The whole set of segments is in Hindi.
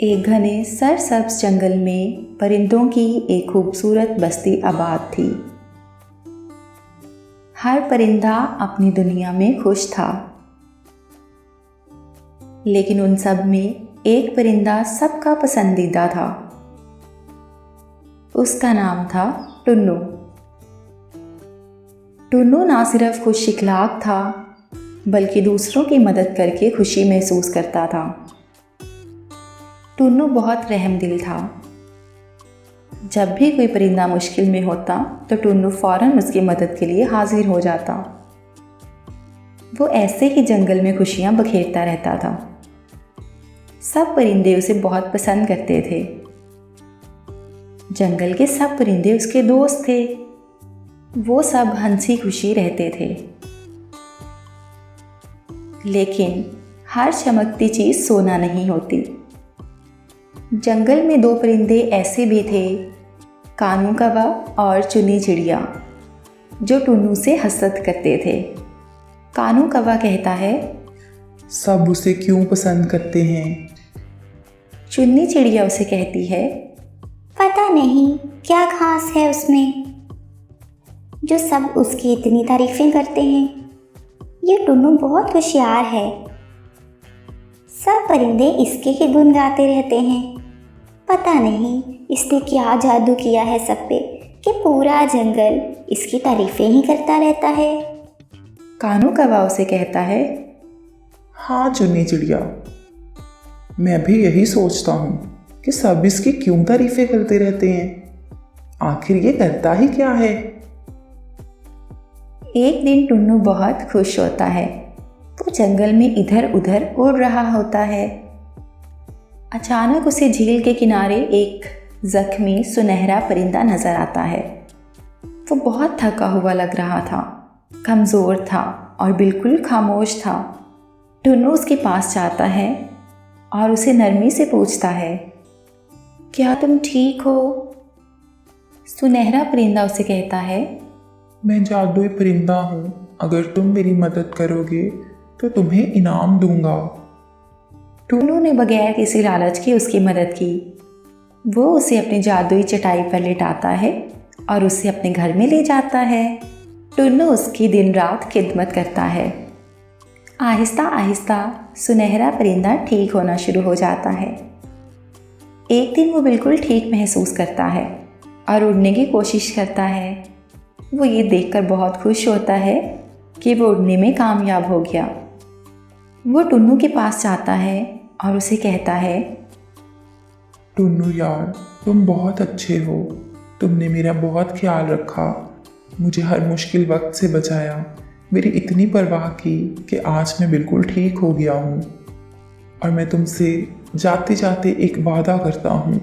एक घने सरसब्ज जंगल में परिंदों की एक खूबसूरत बस्ती आबाद थी। हर परिंदा अपनी दुनिया में खुश था, लेकिन उन सब में एक परिंदा सबका पसंदीदा था। उसका नाम था टुन्नू। टुन्नू ना सिर्फ खुश इखलाक था, बल्कि दूसरों की मदद करके खुशी महसूस करता था। टुन्नू बहुत रहमदिल था। जब भी कोई परिंदा मुश्किल में होता तो टुन्नू फौरन उसकी मदद के लिए हाजिर हो जाता। वो ऐसे ही जंगल में खुशियां बखेरता रहता था। सब परिंदे उसे बहुत पसंद करते थे। जंगल के सब परिंदे उसके दोस्त थे। वो सब हंसी खुशी रहते थे। लेकिन हर चमकती चीज़ सोना नहीं होती। जंगल में दो परिंदे ऐसे भी थे, कानू कौवा और चुन्नी चिड़िया, जो टुन्नू से हसद करते थे। कानू कौवा कहता है, सब उसे क्यों पसंद करते हैं? चुन्नी चिड़िया उसे कहती है, पता नहीं क्या खास है उसमें जो सब उसकी इतनी तारीफें करते हैं। ये टुन्नू बहुत होशियार है। सब परिंदे इसके ही गुण गाते रहते हैं। पता नहीं इसने क्या जादू किया है सब पे कि पूरा जंगल इसकी तारीफें ही करता रहता है। कानू कौवा उसे कहता है, हाँ चुन्नी चिड़िया, मैं भी यही सोचता हूँ कि सब इसकी क्यों तारीफें करते रहते हैं। आखिर ये करता ही क्या है? एक दिन टुन्नू बहुत खुश होता है। वो जंगल में इधर उधर उड़ रहा होता है। अचानक उसे झील के किनारे एक जख्मी सुनहरा परिंदा नजर आता है। वो बहुत थका हुआ लग रहा था, कमज़ोर था और बिल्कुल खामोश था। टुन्नू उसके पास जाता है और उसे नरमी से पूछता है, क्या तुम ठीक हो? सुनहरा परिंदा उसे कहता है, मैं जादुई परिंदा हूँ। अगर तुम मेरी मदद करोगे तो तुम्हें इनाम दूंगा। टुन्नू ने बगैर किसी लालच के उसकी मदद की। वो उसे अपनी जादुई चटाई पर लेटाता है और उसे अपने घर में ले जाता है। टुन्नू उसकी दिन रात खिदमत करता है। आहिस्ता आहिस्ता सुनहरा परिंदा ठीक होना शुरू हो जाता है। एक दिन वो बिल्कुल ठीक महसूस करता है और उड़ने की कोशिश करता है। वो ये देखकर बहुत खुश होता है कि वो उड़ने में कामयाब हो गया। वो टुन्नू के पास जाता है और उसे कहता है, टुन्नू यार, तुम बहुत अच्छे हो। तुमने मेरा बहुत ख्याल रखा, मुझे हर मुश्किल वक्त से बचाया, मेरी इतनी परवाह की कि आज मैं बिल्कुल ठीक हो गया हूँ। और मैं तुमसे जाते जाते एक वादा करता हूँ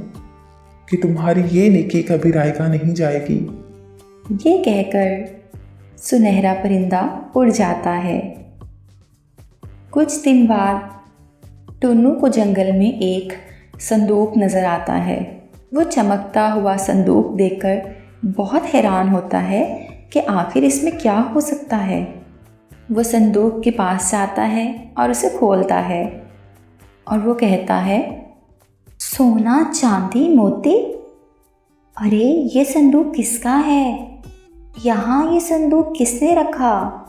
कि तुम्हारी ये नेकी कभी रायगा नहीं जाएगी। ये कहकर सुनहरा परिंदा उड़ जाता है। कुछ दिन बाद टुन्नू को जंगल में एक संदूक नज़र आता है। वो चमकता हुआ संदूक देखकर बहुत हैरान होता है कि आखिर इसमें क्या हो सकता है। वो संदूक के पास जाता है और उसे खोलता है और वो कहता है, सोना, चांदी, मोती। अरे ये संदूक किसका है? यहाँ ये संदूक किसने रखा?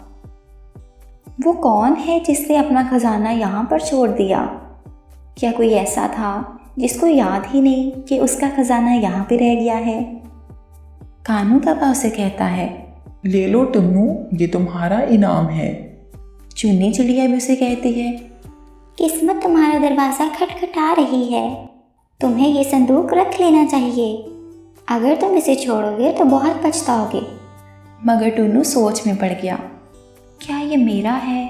वो कौन है जिसने अपना खजाना यहाँ पर छोड़ दिया? क्या कोई ऐसा था जिसको याद ही नहीं कि उसका खजाना यहाँ पे रह गया है? कानू कौवा उसे कहता है, ले लो टुन्नू, ये तुम्हारा इनाम है। चुन्नी चिड़िया भी उसे कहती है, किस्मत तुम्हारा दरवाज़ा खटखटा रही है। तुम्हें ये संदूक रख लेना चाहिए। अगर तुम इसे छोड़ोगे तो बहुत पछताओगे। मगर टुन्नू सोच में पड़ गया, क्या ये मेरा है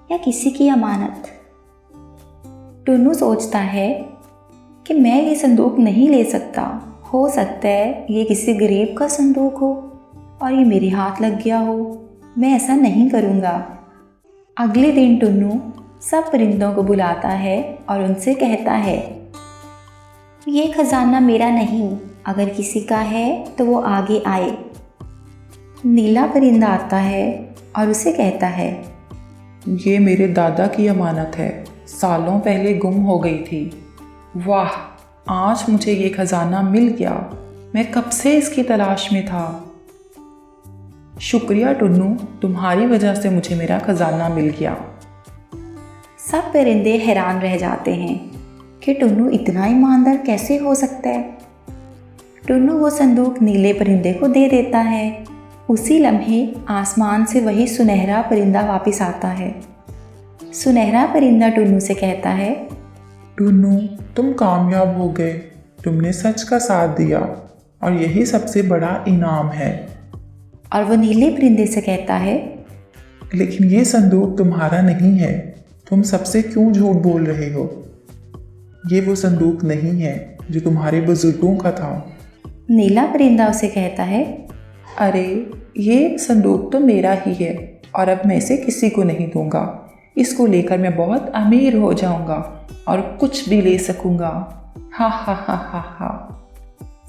या किसी की अमानत? टुन्नू सोचता है कि मैं ये संदूक नहीं ले सकता। हो सकता है ये किसी गरीब का संदूक हो और ये मेरे हाथ लग गया हो। मैं ऐसा नहीं करूँगा। अगले दिन टुन्नू सब परिंदों को बुलाता है और उनसे कहता है, ये खजाना मेरा नहीं, अगर किसी का है तो वो आगे आए। नीला परिंदा आता है और उसे कहता है, ये मेरे दादा की अमानत है, सालों पहले गुम हो गई थी। वाह, आज मुझे ये खजाना मिल गया। मैं कब से इसकी तलाश में था। शुक्रिया टुन्नू, तुम्हारी वजह से मुझे मेरा खजाना मिल गया। सब परिंदे हैरान रह जाते हैं कि टुन्नू इतना ईमानदार कैसे हो सकता है। टुन्नू वो संदूक नीले परिंदे को दे देता है। उसी लम्हे आसमान से वही सुनहरा परिंदा वापस आता है। सुनहरा परिंदा टुन्नू से कहता है, टुन्नू, तुम कामयाब हो गए। तुमने सच का साथ दिया और यही सबसे बड़ा इनाम है। और वो नीले परिंदे से कहता है, लेकिन ये संदूक तुम्हारा नहीं है। तुम सबसे क्यों झूठ बोल रहे हो? ये वो संदूक नहीं है जो तुम्हारे बुजुर्गों का था। नीला परिंदा उसे कहता है, अरे ये संदूक तो मेरा ही है और अब मैं इसे किसी को नहीं दूंगा। इसको लेकर मैं बहुत अमीर हो जाऊंगा और कुछ भी ले सकूंगा। हा हा हा हा हा।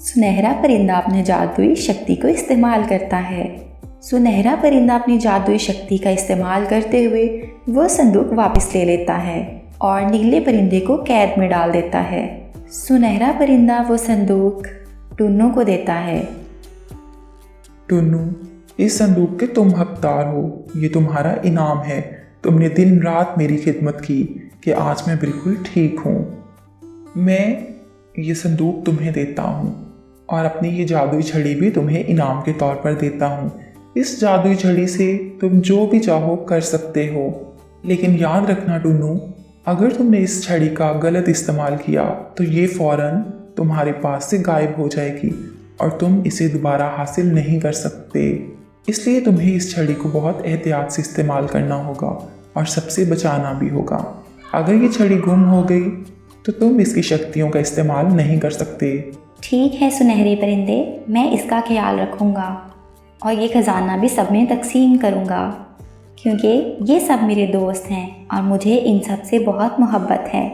सुनहरा परिंदा अपने जादुई शक्ति को इस्तेमाल करता है। सुनहरा परिंदा अपनी जादुई शक्ति का इस्तेमाल करते हुए वो संदूक वापस ले लेता है और नीले परिंदे को कैद में डाल देता है। सुनहरा परिंदा वो संदूक टुन्नू को देता है। टुन्नू, इस संदूक के तुम हकदार हो। ये तुम्हारा इनाम है। तुमने दिन रात मेरी खिदमत की कि आज मैं बिल्कुल ठीक हूँ। मैं ये संदूक तुम्हें देता हूँ और अपनी ये जादुई छड़ी भी तुम्हें इनाम के तौर पर देता हूँ। इस जादुई छड़ी से तुम जो भी चाहो कर सकते हो। लेकिन याद रखना टुन्नू, अगर तुमने इस छड़ी का गलत इस्तेमाल किया तो ये फ़ौरन तुम्हारे पास से गायब हो जाएगी और तुम इसे दोबारा हासिल नहीं कर सकते। इसलिए तुम्हें इस छड़ी को बहुत एहतियात से इस्तेमाल करना होगा और सबसे बचाना भी होगा। अगर ये छड़ी गुम हो गई तो तुम इसकी शक्तियों का इस्तेमाल नहीं कर सकते। ठीक है सुनहरे परिंदे, मैं इसका ख्याल रखूँगा और ये खजाना भी सब में तकसीम करूँगा, क्योंकि ये सब मेरे दोस्त हैं और मुझे इन सब से बहुत मोहब्बत है।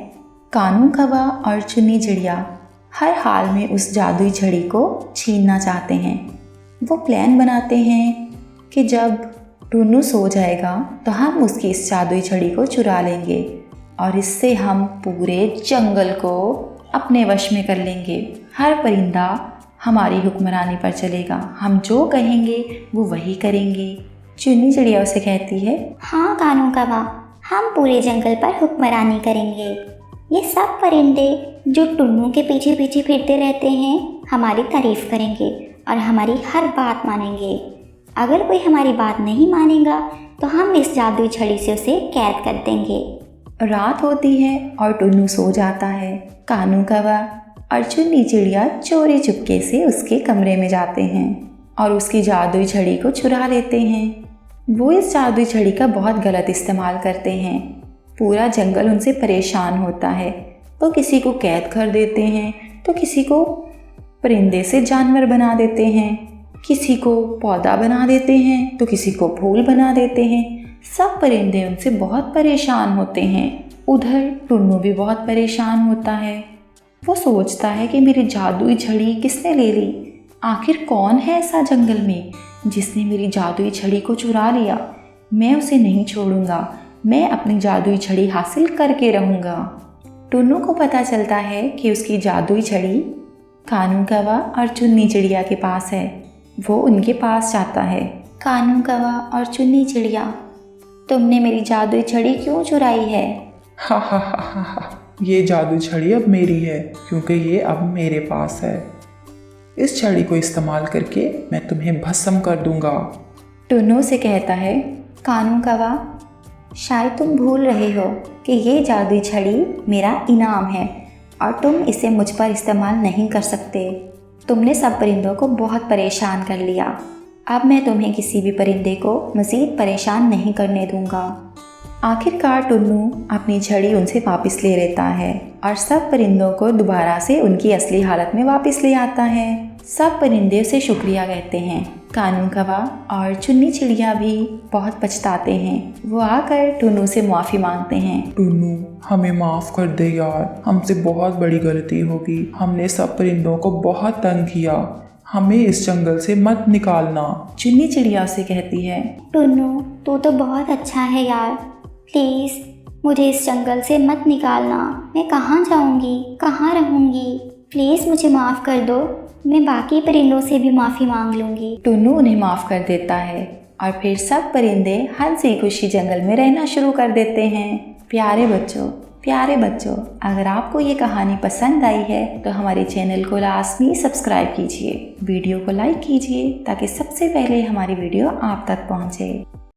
कानू कौवा और चुन्नी चिड़िया हर हाल में उस जादुई छड़ी को छीनना चाहते हैं। वो प्लान बनाते हैं कि जब टुन्नू सो जाएगा तो हम उसकी इस जादुई छड़ी को चुरा लेंगे और इससे हम पूरे जंगल को अपने वश में कर लेंगे। हर परिंदा हमारी हुक्मरानी पर चलेगा। हम जो कहेंगे वो वही करेंगे। चुन्नी चिड़िया उसे कहती है, हाँ कानू कौवा, हम पूरे जंगल पर हुक्मरानी करेंगे। ये सब परिंदे जो टुन्नू के पीछे पीछे फिरते रहते हैं हमारी तारीफ करेंगे और हमारी हर बात मानेंगे। अगर कोई हमारी बात नहीं मानेगा तो हम इस जादुई छड़ी से उसे कैद कर देंगे। रात होती है और टुन्नू सो जाता है। कानू कौवा और चुन्नी चिड़िया चोरी चुपके से उसके कमरे में जाते हैं और उसकी जादुई छड़ी को चुरा लेते हैं। वो इस जादुई छड़ी का बहुत गलत इस्तेमाल करते हैं। पूरा जंगल उनसे परेशान होता है। वो किसी को कैद कर देते हैं तो किसी को परिंदे से जानवर बना देते हैं, किसी को पौधा बना देते हैं तो किसी को फूल बना देते हैं। सब परिंदे उनसे बहुत परेशान होते हैं। उधर टुन्नू भी बहुत परेशान होता है। वो सोचता है कि मेरी जादुई छड़ी किसने ले ली। आखिर कौन है ऐसा जंगल में जिसने मेरी जादुई छड़ी को चुरा लिया। मैं उसे नहीं छोड़ूंगा। मैं अपनी जादुई छड़ी हासिल करके रहूँगा। टुन्नू को पता चलता है कि उसकी जादुई छड़ी कानू कौवा और चुन्नी चिड़िया के पास है। वो उनके पास जाता है। कानू कौवा और चुन्नी चिड़िया, तुमने मेरी जादुई छड़ी क्यों चुराई है? हा हा हा हा हा। ये जादुई छड़ी अब मेरी है क्योंकि ये अब मेरे पास है। इस छड़ी को इस्तेमाल करके मैं तुम्हें भस्म कर दूंगा। टुन्नू से कहता है, कानू कौवा, शायद तुम भूल रहे हो कि ये जादुई छड़ी मेरा इनाम है और तुम इसे मुझ पर इस्तेमाल नहीं कर सकते। तुमने सब परिंदों को बहुत परेशान कर लिया। अब मैं तुम्हें किसी भी परिंदे को मज़ीद परेशान नहीं करने दूंगा। आखिरकार टुन्नू अपनी छड़ी उनसे वापस ले लेता है और सब परिंदों को दोबारा से उनकी असली हालत में वापस ले आता है। सब परिंदे उसे शुक्रिया कहते हैं। कानू कौवा और चुन्नी चिड़िया भी बहुत पछताते हैं। वो आकर टुन्नू से माफ़ी मांगते हैं। टुन्नू, हमें माफ़ कर दे यार। हमसे बहुत बड़ी गलती होगी। हमने सब परिंदों को बहुत तंग किया। हमें इस जंगल से मत निकालना। चुन्नी चिड़िया उसे कहती है, टुन्नू, तू तो बहुत अच्छा है यार। प्लीज़ मुझे इस जंगल से मत निकालना। मैं कहाँ जाऊँगी, कहाँ रहूँगी? प्लीज़ मुझे माफ़ कर दो। मैं बाकी परिंदों से भी माफ़ी मांग लूँगी। टुन्नू उन्हें माफ़ कर देता है और फिर सब परिंदे हंसी खुशी जंगल में रहना शुरू कर देते हैं। प्यारे बच्चों, अगर आपको ये कहानी पसंद आई है तो हमारे चैनल को लाजमी सब्सक्राइब कीजिए, वीडियो को लाइक कीजिए ताकि सबसे पहले हमारी वीडियो आप तक पहुँचे।